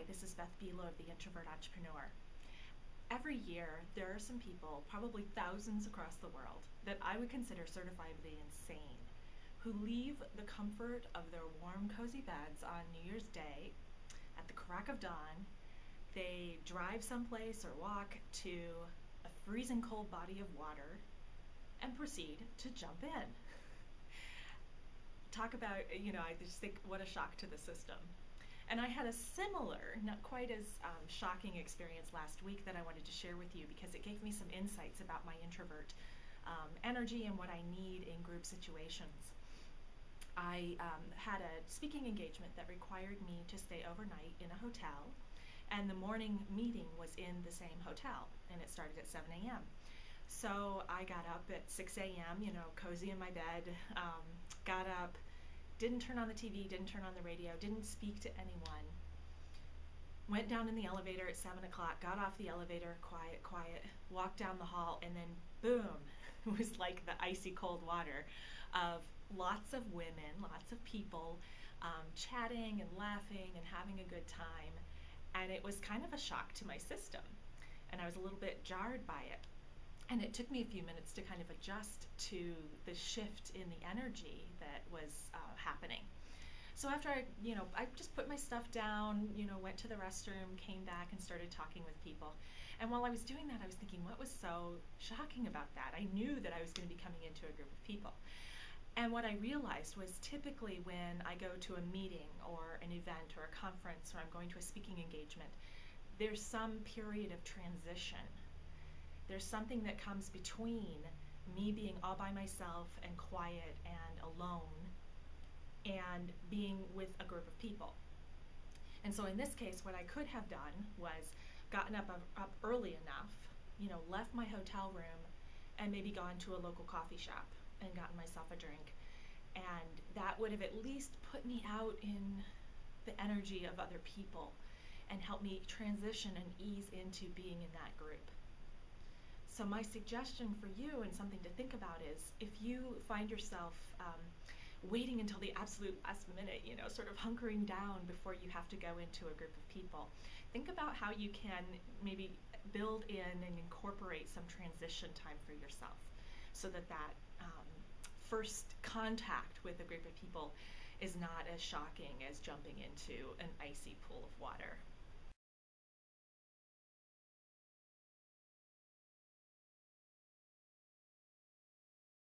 Hi, this is Beth Buelow of the Introvert Entrepreneur. Every year, there are some people, probably thousands across the world, that I would consider certifiably insane, who leave the comfort of their warm, cozy beds on New Year's Day at the crack of dawn. They drive someplace or walk to a freezing cold body of water and proceed to jump in. Talk about, I just think what a shock to the system. And I had a similar, not quite as shocking experience last week that I wanted to share with you because it gave me some insights about my introvert energy and what I need in group situations. I had a speaking engagement that required me to stay overnight in a hotel, and the morning meeting was in the same hotel, and it started at 7 a.m. So I got up at 6 a.m., cozy in my bed, got up, didn't turn on the TV, didn't turn on the radio, didn't speak to anyone. Went down in the elevator at 7 o'clock, got off the elevator, quiet, walked down the hall, and then boom, it was like the icy cold water of lots of women, lots of people chatting and laughing and having a good time. And it was kind of a shock to my system. And I was a little bit jarred by it. And it took me a few minutes to kind of adjust to the shift in the energy that was happening. So after I just put my stuff down, went to the restroom, came back and started talking with people. And while I was doing that, I was thinking, what was so shocking about that? I knew that I was going to be coming into a group of people. And what I realized was typically when I go to a meeting or an event or a conference or I'm going to a speaking engagement, there's some period of transition. There's something that comes between me being all by myself and quiet and alone and being with a group of people. And so in this case, what I could have done was gotten up early enough, left my hotel room and maybe gone to a local coffee shop and gotten myself a drink. And that would have at least put me out in the energy of other people and helped me transition and ease into being in that group. So my suggestion for you and something to think about is if you find yourself waiting until the absolute last minute, sort of hunkering down before you have to go into a group of people, think about how you can maybe build in and incorporate some transition time for yourself so that first contact with a group of people is not as shocking as jumping into an icy pool of water.